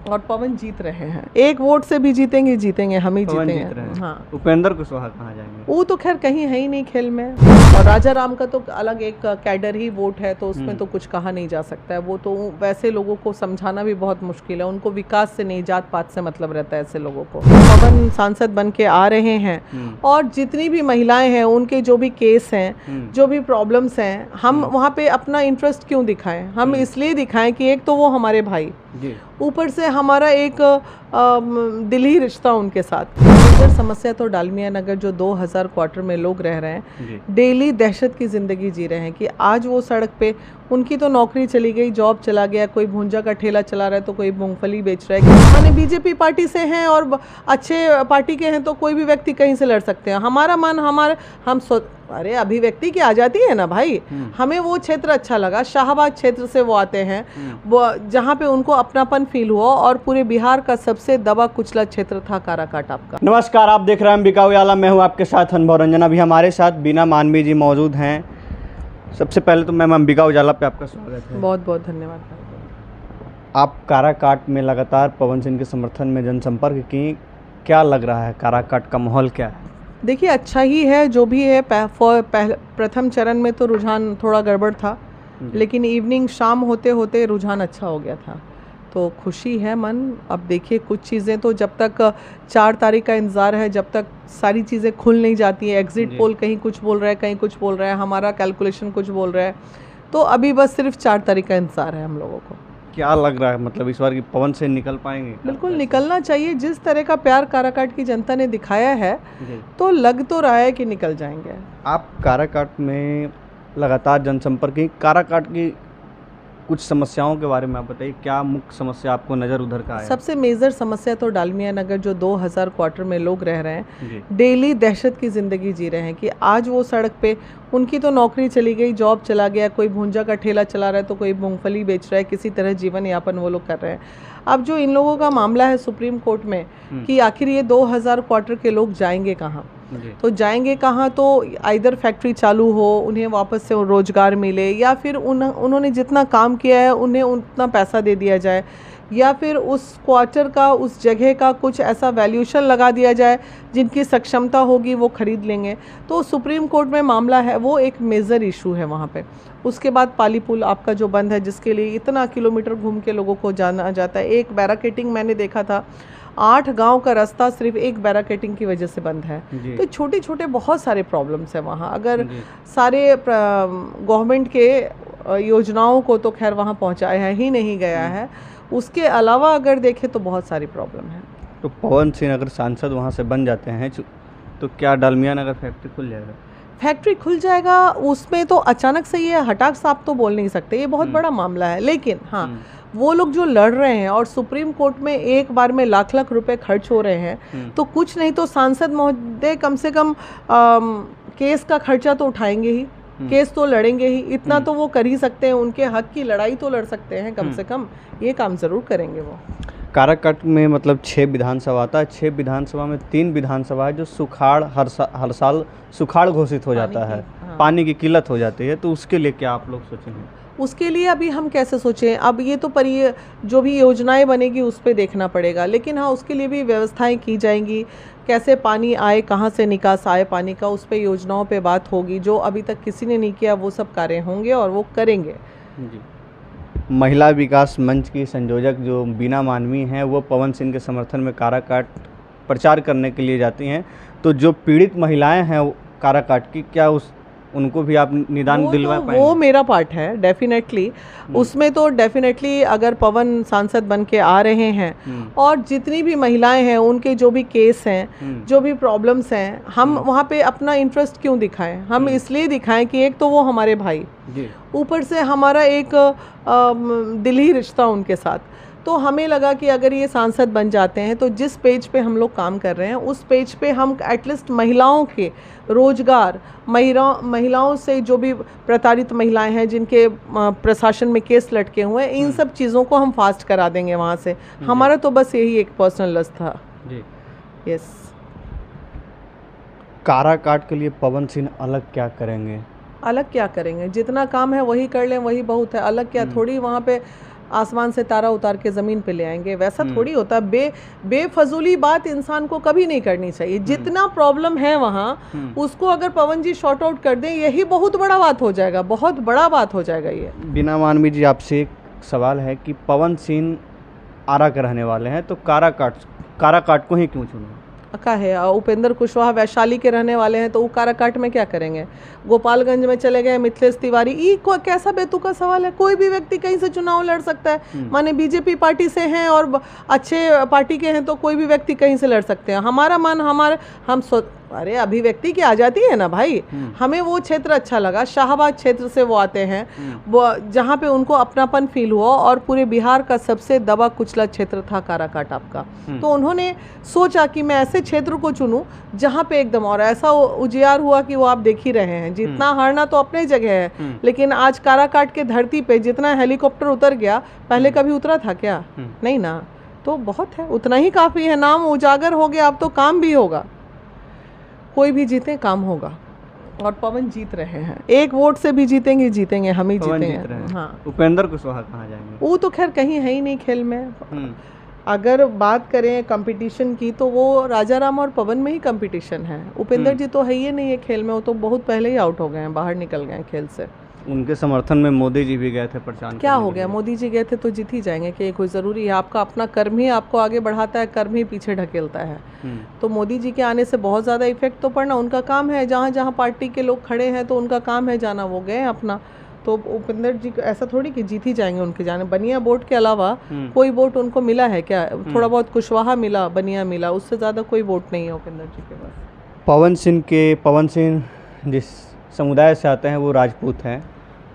और पवन जीत रहे हैं। एक वोट से भी जीतेंगे, हम ही जीतेंगे। हाँ, उपेंद्र कुशवाहा कहाँ जाएंगे? वो तो खैर कहीं है ही नहीं खेल में, और राजा राम का तो अलग एक कैडर ही वोट है, तो उसमें तो कुछ कहा नहीं जा सकता है। वो तो वैसे लोगों को समझाना भी बहुत मुश्किल है, उनको विकास से नहीं जात पात से मतलब रहता है ऐसे लोगों को। पवन सांसद बन के आ रहे हैं, और जितनी भी महिलाएं हैं उनके जो भी केस हैं, जो भी प्रॉब्लम्स हैं, हम वहाँ पे अपना इंटरेस्ट क्यों दिखाएं? हम इसलिए दिखाएं कि एक तो वो हमारे भाई, ऊपर से हमारा एक दिली रिश्ता उनके साथ। मेजर समस्या तो डालमिया नगर जो 2000 क्वार्टर में लोग रह रहे हैं, डेली दहशत की ज़िंदगी जी रहे हैं कि आज वो सड़क पे उनकी तो नौकरी चली गई, जॉब चला गया, कोई भुंजा का ठेला चला रहा है तो कोई मूंगफली बेच रहा है। माने बीजेपी पार्टी से हैं और अच्छे पार्टी के हैं तो कोई भी व्यक्ति कहीं से लड़ सकते हैं। हमारा मन अरे अभिव्यक्ति की आज़ादी है ना भाई। हमें वो क्षेत्र अच्छा लगा, शाहबाद क्षेत्र से वो आते हैं, वो जहाँ पे उनको अपनापन फील हुआ, और पूरे बिहार का सबसे दबा कुचला क्षेत्र था काराकाट आपका। नमस्कार, आप देख रहे हैं अंबिका उजाला, मैं हूं आपके साथ अनुभव रंजन। अभी हमारे साथ बीना मानवी जी मौजूद हैं। सबसे पहले तो मैम अंबिका उजाला पे आपका स्वागत है। बहुत बहुत धन्यवाद। आप काराकाट में लगातार पवन सिंह के समर्थन में जनसंपर्क की, क्या लग रहा है, काराकाट का माहौल क्या है? देखिए अच्छा ही है जो भी है। प्रथम चरण में तो रुझान थोड़ा गड़बड़ था, लेकिन इवनिंग शाम होते होते रुझान अच्छा हो गया था, तो खुशी है मन। अब देखिए कुछ चीज़ें तो जब तक 4 तारीख का इंतज़ार है, जब तक सारी चीज़ें खुल नहीं जाती है, एग्जिट पोल कहीं कुछ बोल रहा है, कहीं कुछ बोल रहा है, हमारा कैलकुलेशन कुछ बोल रहा है, तो अभी बस सिर्फ 4 तारीख का इंतज़ार है हम लोगों को। क्या लग रहा है, मतलब इस बार की पवन से निकल पाएंगे? बिल्कुल निकलना चाहिए। जिस तरह का प्यार काराकाट की जनता ने दिखाया है, तो लग तो रहा है कि निकल जाएंगे। आप काराकाट में लगातार जनसंपर्क की, काराकाट की कुछ समस्याओं के बारे में आप बताइए, क्या मुख्य समस्या आपको नज़र उधर का है? सबसे मेजर समस्या तो डालमिया नगर जो 2000 क्वार्टर में लोग रह रहे हैं, डेली दहशत की ज़िंदगी जी रहे हैं कि आज वो सड़क पे उनकी तो नौकरी चली गई, जॉब चला गया, कोई भुंजा का ठेला चला रहा है तो कोई मूंगफली बेच रहा है, किसी तरह जीवन यापन वो लोग कर रहे हैं। अब जो इन लोगों का मामला है सुप्रीम कोर्ट में कि आखिर ये 2000 क्वार्टर के लोग जाएंगे कहाँ, तो जाएंगे कहाँ? तो आइदर फैक्ट्री चालू हो, उन्हें वापस से रोज़गार मिले, या फिर उन्होंने जितना काम किया है उन्हें उतना पैसा दे दिया जाए, या फिर उस क्वार्टर का, उस जगह का कुछ ऐसा वैल्यूएशन लगा दिया जाए जिनकी सक्षमता होगी वो खरीद लेंगे। तो सुप्रीम कोर्ट में मामला है, वो एक मेजर इशू है वहाँ पे। उसके बाद पाली पुल आपका जो बंद है, जिसके लिए इतना किलोमीटर घूम के लोगों को जाना जाता है। एक बैरिकेडिंग मैंने देखा था, 8 गांव का रास्ता सिर्फ एक बैरिकेडिंग की वजह से बंद है। तो छोटे छोटे बहुत सारे प्रॉब्लम्स हैं वहाँ। अगर सारे गवर्नमेंट के योजनाओं को तो खैर वहाँ पहुँचाया ही नहीं गया है, उसके अलावा अगर देखें तो बहुत सारी प्रॉब्लम है। तो पवन सिंह अगर सांसद वहाँ से बन जाते हैं तो क्या डालमिया नगर फैक्ट्री खुल जाएगा? फैक्ट्री खुल जाएगा, उसमें तो अचानक से ये हटाक साफ तो बोल नहीं सकते, ये बहुत बड़ा मामला है। लेकिन हाँ, वो लोग जो लड़ रहे हैं और सुप्रीम कोर्ट में एक बार में लाख लाख रुपए खर्च हो रहे हैं, तो कुछ नहीं तो सांसद महोदय कम से कम केस का खर्चा तो उठाएंगे ही, केस तो लड़ेंगे ही, इतना तो वो कर ही सकते हैं। उनके हक की लड़ाई तो लड़ सकते हैं कम से कम, ये काम ज़रूर करेंगे वो। काराकाट में मतलब 6 विधानसभा आता है, 6 विधानसभा में 3 विधानसभा है जो सुखाड़ हर साल सुखाड़ घोषित हो जाता है, पानी की किल्लत हो जाती है, तो उसके लिए क्या आप लोग सोचेंगे? उसके लिए अभी हम कैसे सोचें? अब ये तो जो भी योजनाएं बनेगी उस पर देखना पड़ेगा, लेकिन हाँ उसके लिए भी व्यवस्थाएं की जाएंगी। कैसे पानी आए, कहाँ से निकास आए पानी का, उस पर योजनाओं पे बात होगी। जो अभी तक किसी ने नहीं किया वो सब कार्य होंगे और वो करेंगे जी। महिला विकास मंच की संयोजक जो बीना मानवी हैं, वो पवन सिंह के समर्थन में काराकाट प्रचार करने के लिए जाती हैं, तो जो पीड़ित महिलाएं हैं काराकाट की, क्या उनको भी आप निदान दिलवा पाएंगे? वो मेरा पार्ट है डेफिनेटली। उसमें तो डेफिनेटली अगर पवन सांसद बन के आ रहे हैं, और जितनी भी महिलाएं हैं उनके जो भी केस हैं, जो भी प्रॉब्लम्स हैं, हम वहाँ पे अपना इंटरेस्ट क्यों दिखाएं? हम इसलिए दिखाएं कि एक तो वो हमारे भाई, ऊपर से हमारा एक दिली रिश्ता उनके साथ, तो हमें लगा कि अगर ये सांसद बन जाते हैं तो जिस पेज पे हम लोग काम कर रहे हैं उस पेज पे हम एटलीस्ट महिलाओं के रोजगार, महिलाओं से जो भी प्रताड़ित महिलाएं हैं जिनके प्रशासन में केस लटके हुए हैं, इन सब चीज़ों को हम फास्ट करा देंगे वहाँ से। हमारा तो बस यही एक पर्सनल लस्ट था जी। यस। काराकाट के लिए पवन सिंह अलग क्या करेंगे? अलग क्या करेंगे? जितना काम है वही कर लें, वही बहुत है। अलग क्या, थोड़ी वहाँ पे आसमान से तारा उतार के ज़मीन पे ले आएंगे, वैसा थोड़ी होता है। बेफजूली बात इंसान को कभी नहीं करनी चाहिए। जितना प्रॉब्लम है वहाँ उसको अगर पवन जी शॉर्ट आउट कर दें, यही बहुत बड़ा बात हो जाएगा, बहुत बड़ा बात हो जाएगा ये। बीना मानवी जी, आपसे एक सवाल है कि पवन सिंह आरा के रहने वाले हैं, तो काराकाट को ही क्यों चुना? का है उपेंद्र कुशवाहा वैशाली के रहने वाले हैं, तो वो काराकाट में क्या करेंगे? गोपालगंज में चले गए मिथिलेश तिवारी। ये कैसा बेतुका सवाल है? कोई भी व्यक्ति कहीं से चुनाव लड़ सकता है। माने बीजेपी पार्टी से हैं और अच्छे पार्टी के हैं तो कोई भी व्यक्ति कहीं से लड़ सकते हैं। हमारा मन अरे अभिव्यक्ति की आ जाती है ना भाई। हमें वो क्षेत्र अच्छा लगा, शाहबाद क्षेत्र से वो आते हैं, वो जहाँ पे उनको अपनापन फील हुआ, और पूरे बिहार का सबसे दबा कुचला क्षेत्र था काराकाट आपका। तो उन्होंने सोचा कि मैं ऐसे क्षेत्र को चुनूं जहाँ पे एकदम, और ऐसा उजियार हुआ कि वो आप देख ही रहे हैं। जितना हारना तो अपने जगह है, लेकिन आज काराकाट के धरती पे जितना हेलीकॉप्टर उतर गया, पहले कभी उतरा था क्या? नहीं ना। तो बहुत है, उतना ही काफ़ी है। नाम उजागर हो गया, अब तो काम भी होगा। कोई भी जीते काम होगा, और पवन जीत रहे हैं। एक वोट से भी जीतेंगे, हम ही जीतेंगे। हाँ। उपेंद्र कुशवाहा कहाँ जाएंगे? वो तो खैर कहीं है ही नहीं खेल में। अगर बात करें कंपटीशन की, तो वो राजा राम और पवन में ही कंपटीशन है। उपेंद्र जी तो है ही नहीं है खेल में, वो तो बहुत पहले ही आउट हो गए हैं, बाहर निकल गए हैं खेल से। उनके समर्थन में मोदी जी भी गए थे प्रचार। क्या हो गया? मोदी जी गए थे तो जीत ही जाएंगे कि कोई ज़रूरी है? आपका अपना कर्म ही आपको आगे बढ़ाता है, कर्म ही पीछे ढकेलता है। तो मोदी जी के आने से बहुत ज़्यादा इफेक्ट तो पड़ना उनका काम है। जहाँ जहाँ पार्टी के लोग खड़े हैं तो उनका काम है जाना, वो गए अपना। तो उपेंद्र जी ऐसा थोड़ी कि जीत ही जाएंगे उनके जाने। बनिया वोट के अलावा कोई वोट उनको मिला है क्या? थोड़ा बहुत कुशवाहा मिला, बनिया मिला, उससे ज़्यादा कोई वोट नहीं है उपेंद्र जी के पास। पवन सिंह जिस समुदाय से आते हैं वो राजपूत हैं,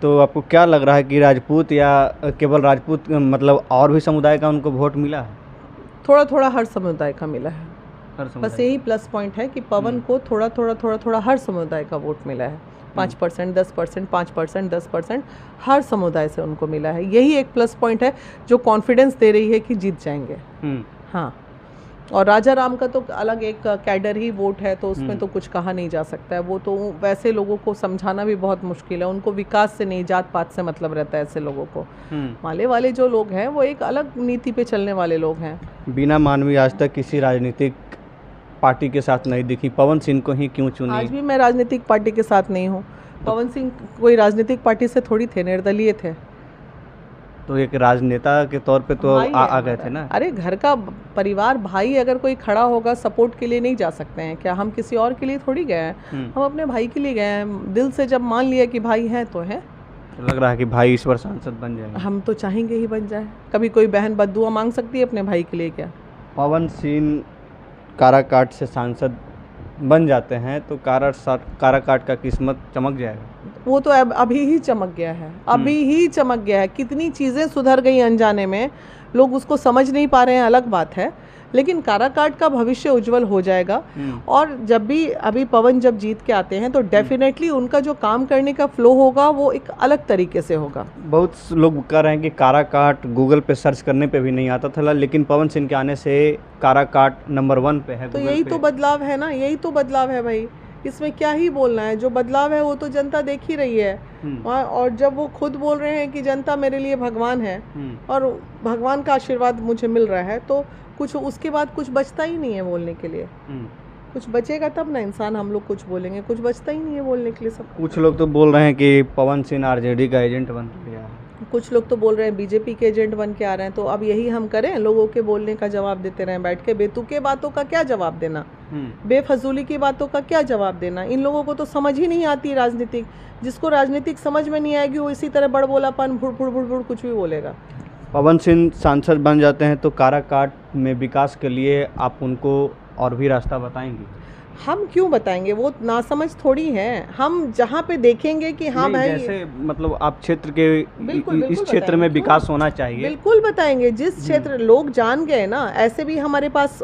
तो आपको क्या लग रहा है कि राजपूत या केवल राजपूत, मतलब और भी समुदाय का उनको वोट मिला है? थोड़ा थोड़ा हर समुदाय का मिला है। बस यही प्लस पॉइंट है कि पवन को थोड़ा हर समुदाय का वोट मिला है। 5%, 10%, 5%, 10% हर समुदाय से उनको मिला है। यही एक प्लस पॉइंट है जो कॉन्फिडेंस दे रही है कि जीत जाएंगे। हाँ, और राजा राम का तो अलग एक कैडर ही वोट है, तो उसमें तो कुछ कहा नहीं जा सकता है। वो तो वैसे लोगों को समझाना भी बहुत मुश्किल है। उनको विकास से नहीं, जात पात से मतलब रहता है ऐसे लोगों को। माले वाले जो लोग हैं वो एक अलग नीति पे चलने वाले लोग हैं। बीना मानवी आज तक किसी राजनीतिक पार्टी के साथ नहीं दिखी, पवन सिंह को ही क्यों चुनी? आज भी मैं राजनीतिक पार्टी के साथ नहीं हूँ। पवन सिंह कोई राजनीतिक पार्टी से थोड़ी थे, निर्दलीय थे। तो एक राजनेता के तौर पे तो आ गए थे ना। अरे घर का परिवार, भाई अगर कोई खड़ा होगा सपोर्ट के लिए नहीं जा सकते हैं क्या? हम किसी और के लिए थोड़ी गए हैं, हम अपने भाई के लिए गए हैं। दिल से जब मान लिया कि भाई हैं तो है। तो लग रहा है कि भाई इस बार सांसद बन जाएंगे। हम तो चाहेंगे ही बन जाए। कभी कोई बहन बद्दुआ मांग सकती है अपने भाई के लिए क्या? पवन सिंह काराकाट से सांसद बन जाते हैं तो काराकाट का किस्मत चमक जाएगा। वो तो अभी ही चमक गया है, अभी ही चमक गया है। कितनी चीज़ें सुधर गई अनजाने में, लोग उसको समझ नहीं पा रहे हैं, अलग बात है। लेकिन काराकाट का भविष्य उज्जवल हो जाएगा। और जब भी अभी पवन जब जीत के आते हैं तो डेफिनेटली उनका जो काम करने का फ्लो होगा वो एक अलग तरीके से होगा। बहुत लोग कह रहे हैं कि काराकाट गूगल पे सर्च करने पे भी नहीं आता था, लेकिन पवन सिंह के आने से काराकाट नंबर 1 पे है। तो यही तो बदलाव है ना, यही तो बदलाव है भाई। इसमें क्या ही बोलना है? जो बदलाव है वो तो जनता देख ही रही है। और जब वो खुद बोल रहे हैं कि जनता मेरे लिए भगवान है और भगवान का आशीर्वाद मुझे मिल रहा है, तो कुछ उसके बाद कुछ बचता ही नहीं है बोलने के लिए। कुछ बचेगा तब ना इंसान, हम लोग कुछ बोलेंगे। कुछ बचता ही नहीं है बोलने के लिए सब। कुछ लोग तो बोल रहे हैं कि पवन सिंह आरजेडी का एजेंट बन गया है, कुछ लोग तो बोल रहे हैं बीजेपी के एजेंट बन के आ रहे हैं। तो अब यही हम करें, लोगों के बोलने का जवाब देते रहें बैठ के? बेतुके बातों का क्या जवाब देना, बेफजूली की बातों का क्या जवाब देना? इन लोगों को तो समझ ही नहीं आती राजनीतिक। जिसको राजनीतिक समझ में नहीं आएगी वो इसी तरह बड़बोलापन भुड़ कुछ भी बोलेगा। पवन सिंह सांसद बन जाते हैं तो काराकाट में विकास के लिए आप उनको और भी रास्ता बताएंगे? हम क्यों बताएंगे? वो नासमझ थोड़ी हैं। हम जहाँ पे देखेंगे कि हाँ भाई, जैसे मतलब आप क्षेत्र के इस क्षेत्र में विकास होना चाहिए, बिल्कुल बताएंगे। जिस क्षेत्र लोग जान गए ना, ऐसे भी हमारे पास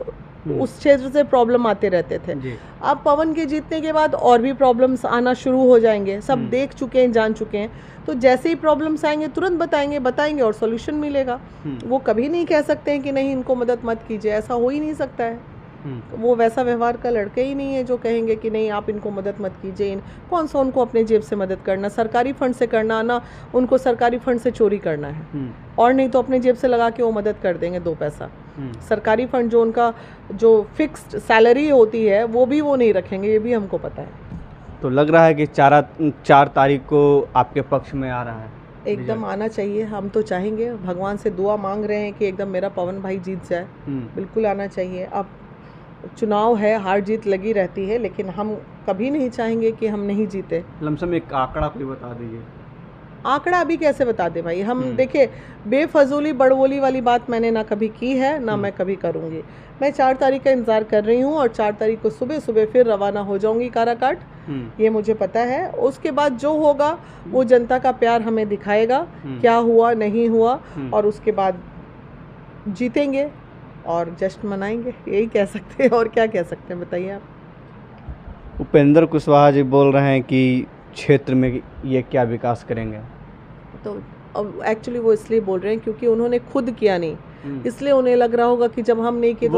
उस क्षेत्र से प्रॉब्लम आते रहते थे। अब पवन के जीतने के बाद और भी प्रॉब्लम्स आना शुरू हो जाएंगे। सब देख चुके हैं, जान चुके हैं। तो जैसे ही प्रॉब्लम्स आएंगे तुरंत बताएंगे और सॉल्यूशन मिलेगा। वो कभी नहीं कह सकते हैं कि नहीं इनको मदद मत कीजिए, ऐसा हो ही नहीं सकता है। तो वो वैसा व्यवहार का लड़के ही नहीं है जो कहेंगे कि नहीं आप इनको मदद मत कीजिए। कौन सा उनको अपने जेब से मदद करना, सरकारी फंड से करना ना, उनको सरकारी फंड से चोरी करना है, और नहीं तो अपने जेब से लगा के वो मदद कर देंगे 2 पैसा। सरकारी फंड जो उनका जो फिक्स्ड सैलरी होती है वो भी वो नहीं रखेंगे, ये भी हमको पता है। तो लग रहा है कि 4 तारीख को आपके पक्ष में आ रहा है? एकदम आना चाहिए, हम तो चाहेंगे, भगवान से दुआ मांग रहे हैं कि एकदम मेरा पवन भाई जीत जाए। बिल्कुल आना चाहिए। अब चुनाव है, हार जीत लगी रहती है, लेकिन हम कभी नहीं चाहेंगे कि हम नहीं जीते। लमसम एक आंकड़ा कोई बता दीजिए। आंकड़ा अभी कैसे बता दे भाई, हम देखिए बेफजूली बड़बोली वाली बात मैंने ना कभी की है ना मैं कभी करूँगी। मैं 4 तारीख का इंतज़ार कर रही हूँ और 4 तारीख को सुबह सुबह फिर रवाना हो जाऊँगी काराकाट, ये मुझे पता है। उसके बाद जो होगा वो जनता का प्यार हमें दिखाएगा, क्या हुआ नहीं हुआ, और उसके बाद जीतेंगे और जश्न मनाएंगे, यही कह सकते हैं। और क्या कह सकते हैं बताइए आप। उपेंद्र कुशवाहा जी बोल रहे हैं कि क्षेत्र में ये क्या विकास करेंगे? तो अब एक्चुअली वो इसलिए बोल रहे हैं क्योंकि उन्होंने खुद किया नहीं, इसलिए उन्हें लग रहा होगा कि जब हम नहीं किए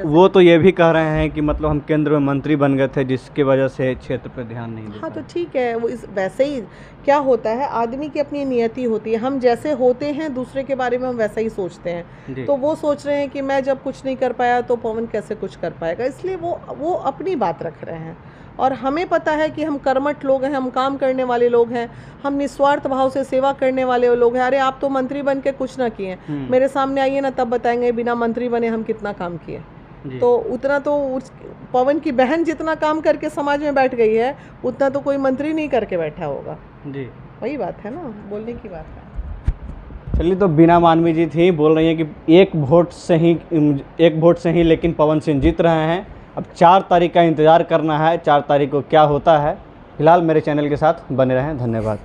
वो तो ये भी कह रहे हैं कि मतलब हम केंद्र में मंत्री बन गए थे जिसकी वजह से क्षेत्र पर ध्यान नहीं देता। हाँ तो ठीक है, वो इस वैसे ही क्या होता है, आदमी की अपनी नियति होती है। हम जैसे होते हैं दूसरे के बारे में हम वैसा ही सोचते हैं। तो वो सोच रहे हैं कि मैं जब कुछ नहीं कर पाया तो पवन कैसे कुछ कर पाएगा, इसलिए वो अपनी बात रख रहे हैं। और हमें पता है कि हम कर्मठ लोग हैं, हम काम करने वाले लोग हैं, हम निस्वार्थ भाव से सेवा करने वाले लोग हैं। अरे आप तो मंत्री बन के कुछ ना किए, मेरे सामने आइए ना, तब बताएंगे बिना मंत्री बने हम कितना काम किए। तो उतना तो पवन की बहन जितना काम करके समाज में बैठ गई है उतना तो कोई मंत्री नहीं करके बैठा होगा जी। वही बात है ना, बोलने की बात है। चलिए, तो बीना मानवी जी थी, बोल रही हैं कि एक वोट से ही लेकिन पवन सिंह जीत रहे हैं। अब 4 तारीख का इंतज़ार करना है, 4 तारीख को क्या होता है। फिलहाल मेरे चैनल के साथ बने रहें, धन्यवाद।